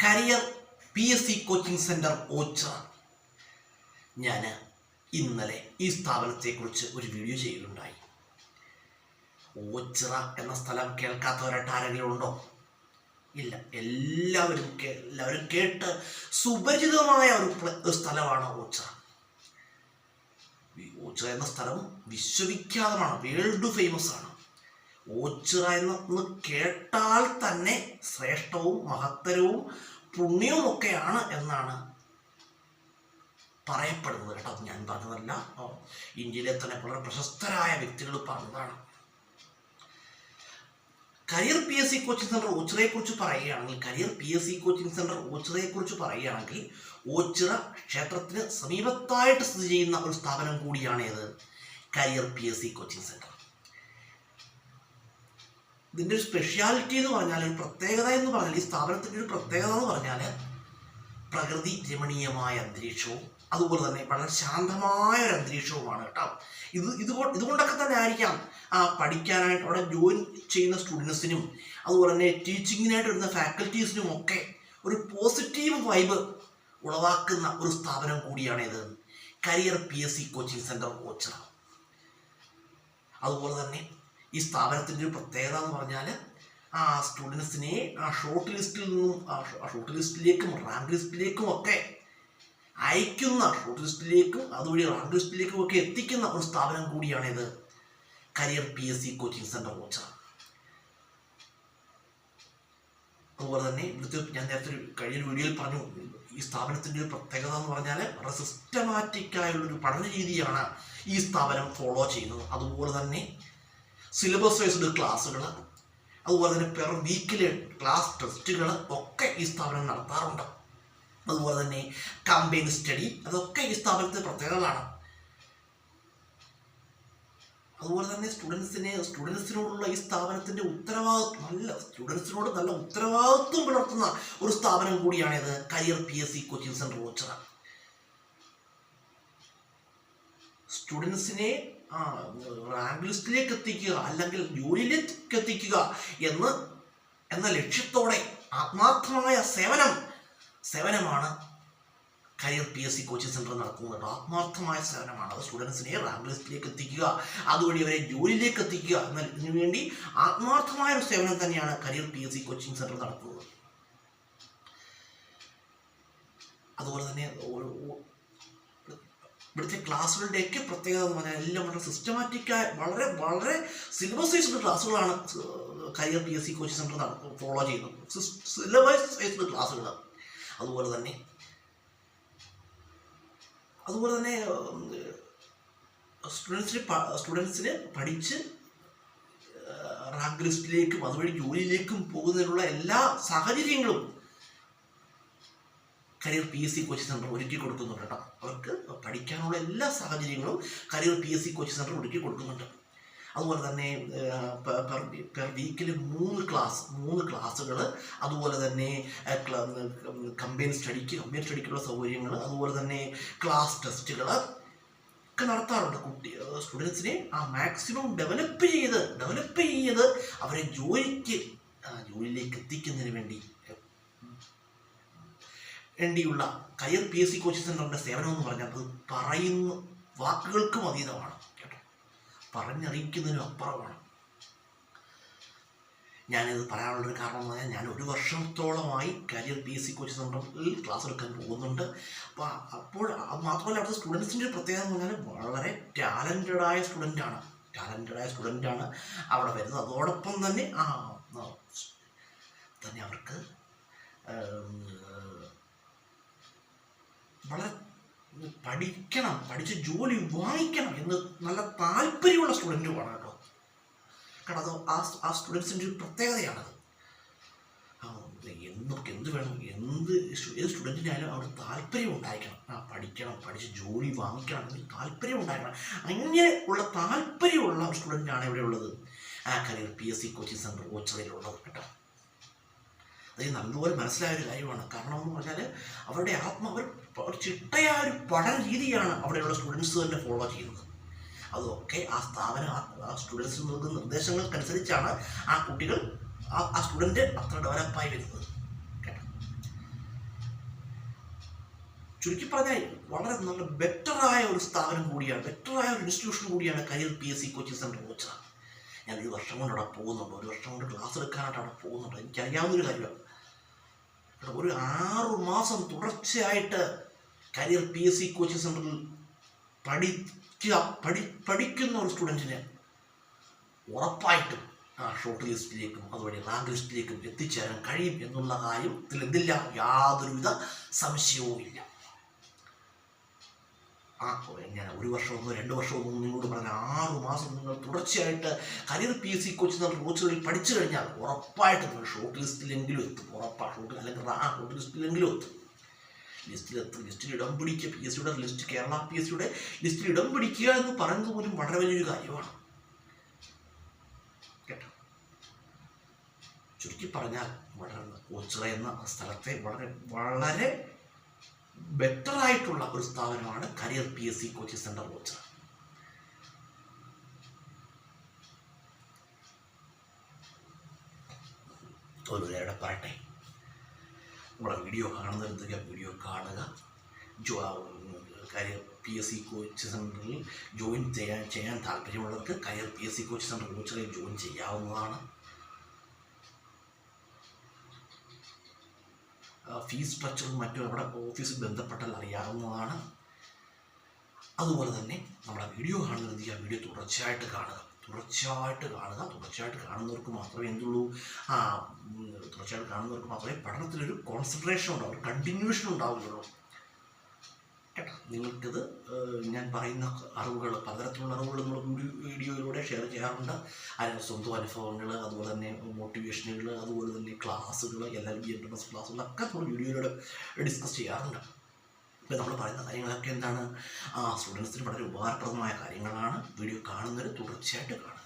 Career PSC coaching centre Ochira. ഞാൻ ഇന്നലെ ഈ സ്ഥാപനത്തെക്കുറിച്ച് ഒരു വീഡിയോ ചെയ്യുകയുണ്ടായി. ഓച്ചിറ എന്ന സ്ഥലം കേൾക്കാത്തവരായിട്ട് ആരെങ്കിലും ഉണ്ടോ? ഇല്ല. എല്ലാവരും കേട്ട് സുപരിചിതമായ ഒരു സ്ഥലമാണ് ഓച്ചിറ. ഓച്ചിറ എന്ന സ്ഥലം വിശ്വവിഖ്യാതമാണ്, വേൾഡ് ഫേമസ് ആണ്. ഓച്ചിറ എന്ന് കേട്ടാൽ തന്നെ ശ്രേഷ്ഠവും മഹത്തരവും പുണ്യവും ഒക്കെയാണ് എന്നാണ് പറയപ്പെടുന്നത് കേട്ടോ. ഞാൻ പറഞ്ഞതല്ല, ഇന്ത്യയിലെ തന്നെ വളരെ പ്രശസ്തരായ വ്യക്തികൾ പറഞ്ഞതാണ്. കരിയർ PSC കോച്ചിങ് സെൻറ്റർ ഓച്ചിറയെക്കുറിച്ച് പറയുകയാണെങ്കിൽ ഓച്ചിറ ക്ഷേത്രത്തിന് സമീപത്തായിട്ട് സ്ഥിതി ചെയ്യുന്ന ഒരു സ്ഥാപനം കൂടിയാണ് ഇത് കരിയർ PSC കോച്ചിങ് സെൻറ്റർ. ഇതിൻ്റെ ഒരു സ്പെഷ്യാലിറ്റി എന്ന് പറഞ്ഞാൽ, ഒരു പ്രത്യേകത എന്ന് പറഞ്ഞാൽ, ഈ സ്ഥാപനത്തിൻ്റെ ഒരു പ്രത്യേകത എന്ന് പറഞ്ഞാൽ പ്രകൃതി രമണീയമായ അന്തരീക്ഷവും അതുപോലെ തന്നെ വളരെ ശാന്തമായ ഒരു അന്തരീക്ഷവുമാണ് കേട്ടോ. ഇതുകൊണ്ടൊക്കെ തന്നെ ആയിരിക്കാം പഠിക്കാനായിട്ട് അവിടെ ജോയിൻ ചെയ്യുന്ന സ്റ്റുഡൻസിനും അതുപോലെ തന്നെ ടീച്ചിങ്ങിനായിട്ട് വരുന്ന ഫാക്കൽറ്റീസിനും ഒക്കെ ഒരു പോസിറ്റീവ് വൈബ് ഉളവാക്കുന്ന ഒരു സ്ഥാപനം കൂടിയാണ് ഇത് career PSC coaching centre Ochira. അതുപോലെ തന്നെ ഈ സ്ഥാപനത്തിൻ്റെ ഒരു പ്രത്യേകത എന്ന് പറഞ്ഞാൽ സ്റ്റുഡൻസിനെ ഷോർട്ട് ലിസ്റ്റിലേക്കും റാങ്ക് ലിസ്റ്റിലേക്കും ഒക്കെ അയക്കുന്ന, ഷോർട്ട് ലിസ്റ്റിലേക്കും അതുവഴി റാങ്ക് ലിസ്റ്റിലേക്കും ഒക്കെ എത്തിക്കുന്ന ഒരു സ്ഥാപനം കൂടിയാണിത് career PSC coaching centre Ochira. അതുപോലെ തന്നെ ഇവിടുത്തെ ഞാൻ നേരത്തെ കഴിഞ്ഞ വീഡിയോയിൽ പറഞ്ഞു, ഈ സ്ഥാപനത്തിൻ്റെ ഒരു പ്രത്യേകത എന്ന് പറഞ്ഞാൽ വളരെ സിസ്റ്റമാറ്റിക്കായുള്ളൊരു പഠന രീതിയാണ് ഈ സ്ഥാപനം ഫോളോ ചെയ്യുന്നത്. അതുപോലെ തന്നെ സിലബസ് വൈസ്ഡ് ക്ലാസ്സുകൾ, അതുപോലെ തന്നെ പെർ വീക്കിലെ ക്ലാസ് ടെസ്റ്റുകൾ ഒക്കെ ഈ സ്ഥാപനം നടത്താറുണ്ട്. അതുപോലെ തന്നെ കമ്പൈൻ സ്റ്റഡി, അതൊക്കെ ഈ സ്ഥാപനത്തിൻ്റെ പ്രത്യേകതകളാണ്. അതുപോലെ തന്നെ സ്റ്റുഡൻസിനോടുള്ള ഈ സ്ഥാപനത്തിൻ്റെ സ്റ്റുഡൻസിനോട് നല്ല ഉത്തരവാദിത്വം പുലർത്തുന്ന ഒരു സ്ഥാപനം കൂടിയാണിത് career PSC coaching centre Ochira. സ്റ്റുഡൻസിനെ റാങ്ക് ലിസ്റ്റിലേക്ക് എത്തിക്കുക അല്ലെങ്കിൽ ജോലിയിലേക്ക് എത്തിക്കുക എന്ന ലക്ഷ്യത്തോടെ ആത്മാർത്ഥമായ സേവനമാണ് കരിയർ PSC കോച്ചിങ് സെൻറ്റർ നടക്കുന്നത്. ആത്മാർത്ഥമായ സേവനമാണ്. അത് സ്റ്റുഡൻസിനെ റാങ്ക് ലിസ്റ്റിലേക്ക് എത്തിക്കുക, അതുവഴി അവരെ ജോലിയിലേക്ക് എത്തിക്കുക എന്നതിനു വേണ്ടി ആത്മാർത്ഥമായ ഒരു സേവനം തന്നെയാണ് കരിയർ PSC കോച്ചിങ് സെൻറ്റർ നടത്തുന്നത്. അതുപോലെ തന്നെ ഇവിടുത്തെ ക്ലാസ്സുകളുടെയൊക്കെ പ്രത്യേകത എന്ന് പറഞ്ഞാൽ എല്ലാം വളരെ സിസ്റ്റമാറ്റിക്കായ വളരെ സിലബസ് വൈസ്ഡ് ക്ലാസ്സുകളാണ് career PSC coaching centre follow ചെയ്യുന്നത്. സിലബസ് വൈസ്ഡ് ക്ലാസ്സുകൾ. അതുപോലെ തന്നെ സ്റ്റുഡൻസിന് പഠിച്ച് റാങ്ക് ലിസ്റ്റിലേക്കും അതുവഴി ജോലിയിലേക്കും പോകുന്നതിനുള്ള എല്ലാ സാഹചര്യങ്ങളും കരിയർ PSC കോച്ചിങ് സെൻറ്റർ ഒരുക്കി കൊടുക്കുന്നുണ്ട് കേട്ടോ. അവർക്ക് പഠിക്കാനുള്ള എല്ലാ സാഹചര്യങ്ങളും കരിയർ PSC കോച്ചിങ് സെൻറ്റർ ഒരുക്കി കൊടുക്കുന്നുണ്ട്. അതുപോലെ തന്നെ പെർ വീക്കിൽ 3 ക്ലാസ്സുകൾ, അതുപോലെ തന്നെ കമ്പൈൻ സ്റ്റഡിക്കുള്ള സൗകര്യങ്ങൾ, അതുപോലെ തന്നെ ക്ലാസ് ടെസ്റ്റുകൾ ഒക്കെ നടത്താറുണ്ട്. സ്റ്റുഡൻസിനെ മാക്സിമം ഡെവലപ്പ് ചെയ്ത് അവരെ ജോലിയിലേക്ക് എത്തിക്കുന്നതിന് വേണ്ടിയുള്ള കരിയർ PSC കോച്ചിങ് സെൻറ്ററിൻ്റെ സേവനം എന്ന് പറഞ്ഞാൽ അത് പറയുന്ന വാക്കുകൾക്കും അതീതമാണ് കേട്ടോ, പറഞ്ഞറിയിക്കുന്നതിനും അപ്പുറമാണ്. ഞാനിത് പറയാനുള്ളൊരു കാരണം എന്ന് പറഞ്ഞാൽ, ഞാൻ 1 വർഷത്തോളമായി കരിയർ PSC കോച്ചിങ് സെൻറ്ററിൽ ക്ലാസ് എടുക്കാൻ പോകുന്നുണ്ട്. അപ്പോൾ അത് മാത്രമല്ല, അവിടുത്തെ സ്റ്റുഡൻസിൻ്റെ ഒരു പ്രത്യേകത എന്ന് പറഞ്ഞാൽ വളരെ ടാലൻറ്റഡായ സ്റ്റുഡൻ്റാണ് അവിടെ വരുന്നത്. അതോടൊപ്പം തന്നെ അവർക്ക് വളരെ പഠിച്ച് ജോലി വാങ്ങിക്കണം എന്ന് നല്ല താല്പര്യമുള്ള സ്റ്റുഡൻറ്റുമാണ് കേട്ടോ. കാരണം അത് ആ സ്റ്റുഡൻസിൻ്റെ ഒരു പ്രത്യേകതയാണത്. എന്ത് വേണം, ഏത് സ്റ്റുഡൻറ്റിനായാലും അവിടെ താല്പര്യം ഉണ്ടായിരിക്കണം. പഠിച്ച് ജോലി വാങ്ങിക്കണം എന്നൊരു താല്പര്യം ഉണ്ടായിരിക്കണം. അങ്ങനെ ഉള്ള താല്പര്യമുള്ള ഒരു സ്റ്റുഡൻ്റാണ് ഇവിടെ ഉള്ളത് കരിയർ PSC കോച്ചിങ് സെൻറ്റർ ഓച്ചിറയിലുള്ളത് കേട്ടോ. അത് നല്ലതുപോലെ മനസ്സിലായൊരു കാര്യമാണ്. കാരണം എന്ന് പറഞ്ഞാൽ അവരുടെ ഒരു ചിട്ടയായ ഒരു പഠന രീതിയാണ് അവിടെയുള്ള സ്റ്റുഡൻസ് തന്നെ ഫോളോ ചെയ്യുന്നത്. അതൊക്കെ ആ സ്റ്റുഡൻസിന് നൽകുന്ന നിർദ്ദേശങ്ങൾക്കനുസരിച്ചാണ് ആ സ്റ്റുഡൻറ്റ് അത്ര ഡെവലപ്പായി വരുന്നത് കേട്ടോ. ചുരുക്കി പറഞ്ഞാൽ വളരെ നല്ല ബെറ്ററായ ഒരു സ്ഥാപനം കൂടിയാണ്, ബെറ്ററായ ഒരു ഇൻസ്റ്റിറ്റ്യൂഷൻ കൂടിയാണ് career PSC coaching centre Ochira. ഞാൻ ഒരു വർഷം കൊണ്ട് അവിടെ പോകുന്നുണ്ട്, ഒരു വർഷം കൊണ്ട് ക്ലാസ് എടുക്കാനായിട്ട് അവിടെ പോകുന്നുണ്ട്. എനിക്കറിയാവുന്നൊരു കാര്യമാണ്. ഒരു 6 മാസം തുടർച്ചയായിട്ട് കരിയർ PSC കോച്ചിങ് സെൻറ്ററിൽ പഠിക്കുന്ന ഒരു സ്റ്റുഡൻറ്റിന് ഉറപ്പായിട്ടും ഷോർട്ട് ലിസ്റ്റിലേക്കും അതുവഴി റാങ്ക് ലിസ്റ്റിലേക്കും എത്തിച്ചേരാൻ കഴിയും എന്നുള്ള കാര്യത്തിൽ എന്തില്ല, യാതൊരുവിധ സംശയവുമില്ല. ഞാൻ 1 വർഷമൊന്നോ 2 വർഷമൊന്നും നിങ്ങളോട് പറഞ്ഞ 6 മാസം നിങ്ങൾ തുടർച്ചയായിട്ട് കരിയർ PSC കോച്ചിങ് സെൻറ്റർ കോച്ചുകളിൽ പഠിച്ചു കഴിഞ്ഞാൽ ഉറപ്പായിട്ട് നിങ്ങൾ ഷോർട്ട് ലിസ്റ്റിലെങ്കിലും എത്തും. ഉറപ്പാണ്, അല്ലെങ്കിൽ ഷോർട്ട് ലിസ്റ്റിലെങ്കിലും എത്തും. ലിസ്റ്റിൽ ഇടം പിടിക്കുക, PSCയുടെ ലിസ്റ്റ്, കേരള PSCയുടെ ലിസ്റ്റിൽ ഇടം പിടിക്കുക എന്ന് പറയുന്നത് പോലും വളരെ വലിയൊരു കാര്യമാണ് കേട്ടോ. ചുരുക്കി പറഞ്ഞാൽ വളരെ ഓച്ചിറ എന്ന സ്ഥലത്തെ വളരെ വളരെ ബെറ്ററായിട്ടുള്ള ഒരു സ്ഥാപനമാണ് career PSC coaching centre Ochira. ഒരു പറയട്ടെ, നമ്മുടെ വീഡിയോ കാണുന്നവരെന്തൊക്കെ വീഡിയോ കാണുക. കരിയർ PSC കോച്ചിങ് സെൻറ്ററിൽ ജോയിൻ ചെയ്യാൻ താല്പര്യമുള്ളവർക്ക് കരിയർ PSC കോച്ചിങ് സെൻറ്റർ ഓച്ചിറയിൽ ജോയിൻ ചെയ്യാവുന്നതാണ്. ഫീസ് സ്ട്രക്ചറും മറ്റും നമ്മുടെ ഓഫീസിൽ ബന്ധപ്പെട്ടാൽ അറിയാവുന്നതാണ്. അതുപോലെ തന്നെ നമ്മുടെ വീഡിയോ കാണുന്നത് ആ വീഡിയോ തുടർച്ചയായിട്ട് കാണുക. തുടർച്ചയായിട്ട് കാണുന്നവർക്ക് മാത്രമേ എന്തുള്ളൂ, തുടർച്ചയായിട്ട് കാണുന്നവർക്ക് മാത്രമേ പഠനത്തിലൊരു കോൺസെൻട്രേഷൻ ഉണ്ടാവും, ഒരു കണ്ടിന്യൂഷൻ ഉണ്ടാവുകയുള്ളൂ കേട്ടോ. നിങ്ങൾക്കിത് ഞാൻ പറയുന്ന അറിവുകൾ, പലതരത്തിലുള്ള അറിവുകൾ നമ്മൾ വീഡിയോയിലൂടെ ഷെയർ ചെയ്യാറുണ്ട്. അതിന് സ്വന്തം അനുഭവങ്ങൾ, അതുപോലെ തന്നെ മോട്ടിവേഷനുകൾ, അതുപോലെ തന്നെ ക്ലാസ്സുകൾ, LLB എൻട്രൻസ് ക്ലാസ്സുകളൊക്കെ നമ്മൾ വീഡിയോയിലൂടെ ഡിസ്കസ് ചെയ്യാറുണ്ട്. ഇപ്പോൾ നമ്മൾ പറയുന്ന കാര്യങ്ങളൊക്കെ എന്താണ്, സ്റ്റുഡൻസിന് വളരെ ഉപകാരപ്രദമായ കാര്യങ്ങളാണ്. വീഡിയോ കാണുന്നവർ തുടർച്ചയായിട്ട് കാണുക.